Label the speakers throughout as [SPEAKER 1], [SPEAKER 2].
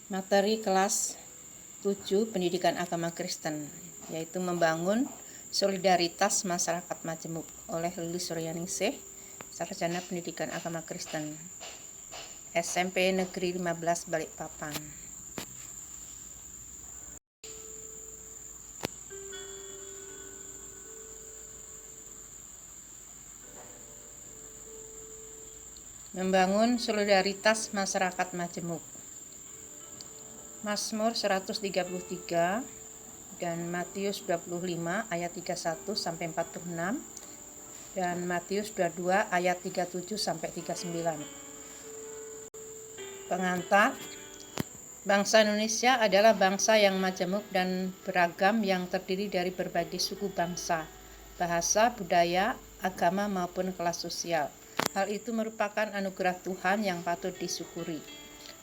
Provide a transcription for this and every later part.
[SPEAKER 1] Materi kelas 7 Pendidikan Agama Kristen, yaitu membangun solidaritas masyarakat majemuk oleh Lilis Suryaningsih, Sarjana Pendidikan Agama Kristen, SMP Negeri 15 Balikpapan. Membangun solidaritas masyarakat majemuk. Mazmur 133 dan Matius 25 ayat 31 sampai 46 dan Matius 22 ayat 37 sampai 39. Pengantar: bangsa Indonesia adalah bangsa yang majemuk dan beragam yang terdiri dari berbagai suku bangsa, bahasa, budaya, agama maupun kelas sosial. Hal itu merupakan anugerah Tuhan yang patut disyukuri.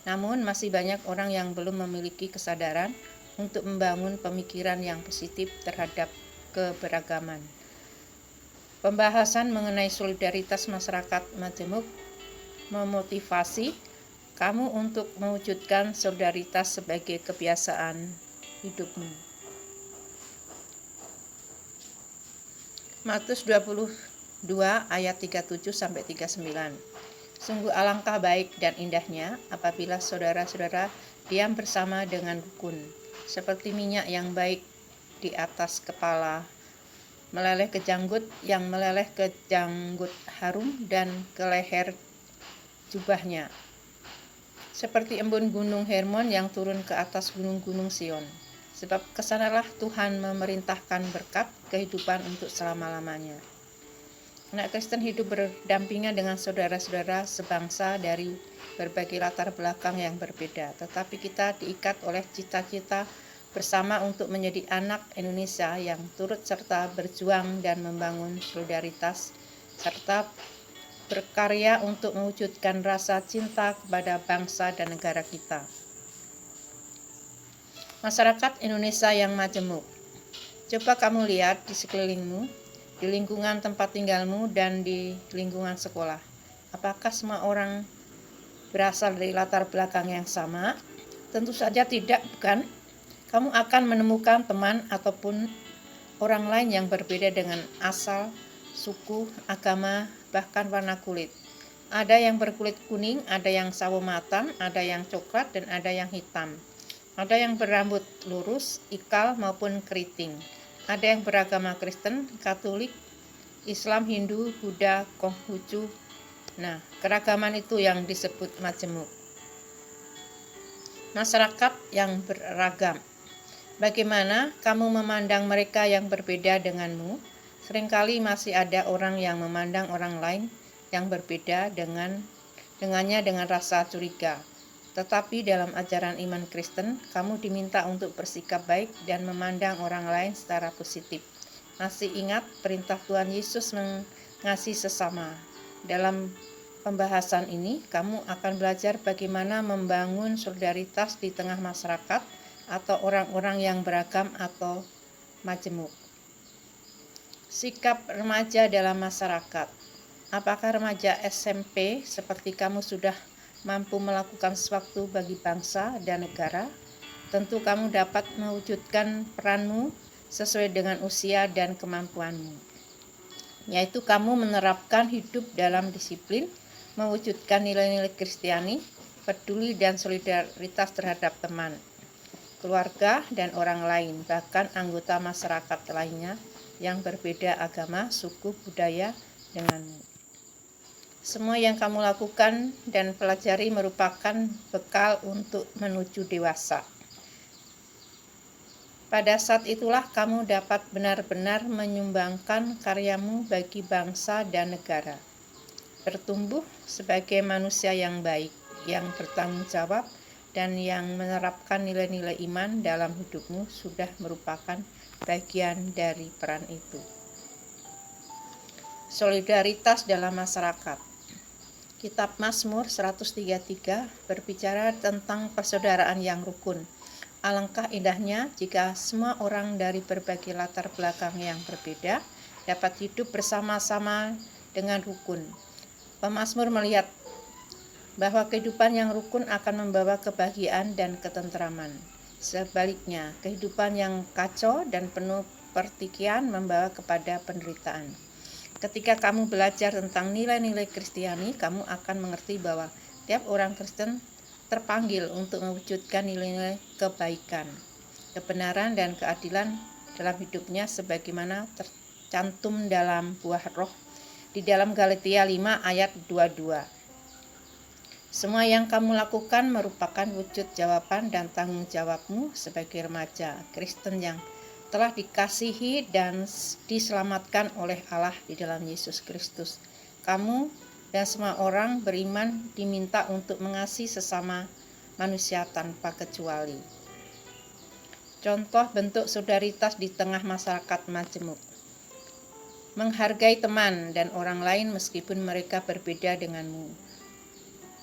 [SPEAKER 1] Namun masih banyak orang yang belum memiliki kesadaran untuk membangun pemikiran yang positif terhadap keberagaman. Pembahasan mengenai solidaritas masyarakat majemuk memotivasi kamu untuk mewujudkan solidaritas sebagai kebiasaan hidupmu. Matius 22 ayat 37 sampai 39. Sungguh alangkah baik dan indahnya apabila saudara-saudara diam bersama dengan rukun, seperti minyak yang baik di atas kepala, meleleh ke janggut, yang meleleh ke janggut harum dan ke leher jubahnya, seperti embun gunung Hermon yang turun ke atas gunung-gunung Sion. Sebab kesanalah Tuhan memerintahkan berkat kehidupan untuk selama-lamanya. Anak Kristen hidup berdampingan dengan saudara-saudara sebangsa dari berbagai latar belakang yang berbeda, tetapi kita diikat oleh cita-cita bersama untuk menjadi anak Indonesia yang turut serta berjuang dan membangun solidaritas, serta berkarya untuk mewujudkan rasa cinta kepada bangsa dan negara kita. Masyarakat Indonesia yang majemuk. Coba kamu lihat di sekelilingmu, di lingkungan tempat tinggalmu dan di lingkungan sekolah. Apakah semua orang berasal dari latar belakang yang sama? Tentu saja tidak, bukan? Kamu akan menemukan teman ataupun orang lain yang berbeda dengan asal, suku, agama, bahkan warna kulit. Ada yang berkulit kuning, ada yang sawo matang, ada yang coklat, dan ada yang hitam. Ada yang berambut lurus, ikal maupun keriting. Ada yang beragama Kristen, Katolik, Islam, Hindu, Buddha, Konghucu. Nah, keragaman itu yang disebut majemuk. Masyarakat yang beragam. Bagaimana kamu memandang mereka yang berbeda denganmu? Seringkali masih ada orang yang memandang orang lain yang berbeda dengannya dengan rasa curiga. Tetapi dalam ajaran iman Kristen, kamu diminta untuk bersikap baik dan memandang orang lain secara positif. Masih ingat perintah Tuhan Yesus mengasihi sesama. Dalam pembahasan ini, kamu akan belajar bagaimana membangun solidaritas di tengah masyarakat atau orang-orang yang beragam atau majemuk. Sikap remaja dalam masyarakat. Apakah remaja SMP seperti kamu sudah mampu melakukan sesuatu bagi bangsa dan negara? Tentu kamu dapat mewujudkan peranmu sesuai dengan usia dan kemampuanmu, yaitu kamu menerapkan hidup dalam disiplin, mewujudkan nilai-nilai Kristiani, peduli dan solidaritas terhadap teman, keluarga, dan orang lain, bahkan anggota masyarakat lainnya yang berbeda agama, suku, budaya denganmu. Semua yang kamu lakukan dan pelajari merupakan bekal untuk menuju dewasa. Pada saat itulah kamu dapat benar-benar menyumbangkan karyamu bagi bangsa dan negara. Bertumbuh sebagai manusia yang baik, yang bertanggung jawab, dan yang menerapkan nilai-nilai iman dalam hidupmu sudah merupakan bagian dari peran itu. Solidaritas dalam masyarakat. Kitab Mazmur 133 berbicara tentang persaudaraan yang rukun. Alangkah indahnya jika semua orang dari berbagai latar belakang yang berbeda dapat hidup bersama-sama dengan rukun. Pemazmur melihat bahwa kehidupan yang rukun akan membawa kebahagiaan dan ketentraman. Sebaliknya, kehidupan yang kacau dan penuh pertikaian membawa kepada penderitaan. Ketika kamu belajar tentang nilai-nilai Kristiani, kamu akan mengerti bahwa tiap orang Kristen terpanggil untuk mewujudkan nilai-nilai kebaikan, kebenaran, dan keadilan dalam hidupnya sebagaimana tercantum dalam buah roh di dalam Galatia 5 ayat 22. Semua yang kamu lakukan merupakan wujud jawaban dan tanggung jawabmu sebagai remaja Kristen yang telah dikasihi dan diselamatkan oleh Allah di dalam Yesus Kristus. Kamu dan semua orang beriman diminta untuk mengasihi sesama manusia tanpa kecuali. Contoh bentuk solidaritas di tengah masyarakat majemuk. Menghargai teman dan orang lain meskipun mereka berbeda denganmu.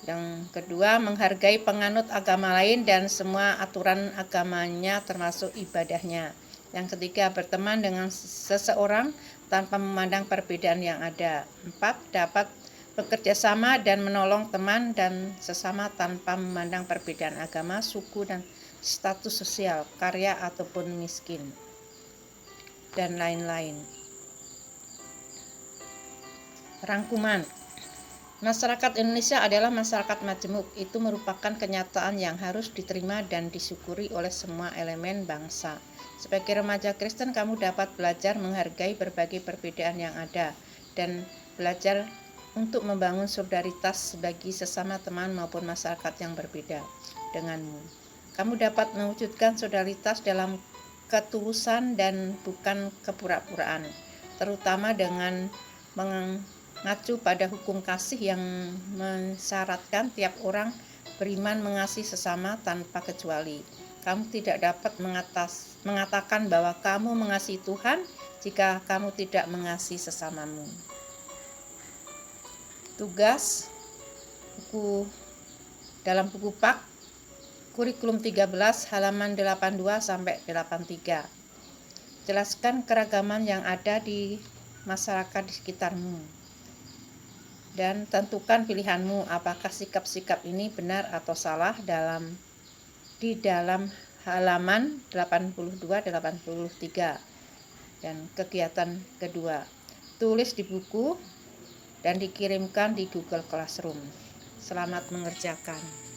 [SPEAKER 1] Yang kedua, menghargai penganut agama lain dan semua aturan agamanya termasuk ibadahnya. Yang ketiga, berteman dengan seseorang tanpa memandang perbedaan yang ada. 4, dapat bekerja sama dan menolong teman dan sesama tanpa memandang perbedaan agama, suku, dan status sosial, kaya ataupun miskin, dan lain-lain. Rangkuman. Masyarakat Indonesia adalah masyarakat majemuk. Itu merupakan kenyataan yang harus diterima dan disyukuri oleh semua elemen bangsa. Sebagai remaja Kristen, kamu dapat belajar menghargai berbagai perbedaan yang ada dan belajar untuk membangun solidaritas bagi sesama teman maupun masyarakat yang berbeda denganmu. Kamu dapat mewujudkan solidaritas dalam ketulusan dan bukan kepura-puraan, terutama dengan mengacu pada hukum kasih yang mensyaratkan tiap orang beriman mengasihi sesama tanpa kecuali. Kamu tidak dapat mengatakan bahwa kamu mengasihi Tuhan jika kamu tidak mengasihi sesamamu. Tugas dalam buku PAK Kurikulum 13 halaman 82 sampai 83. Jelaskan keragaman yang ada di masyarakat di sekitarmu dan tentukan pilihanmu, apakah sikap-sikap ini benar atau salah di dalam halaman 82-83. Dan kegiatan kedua, tulis di buku dan dikirimkan di Google Classroom. Selamat mengerjakan.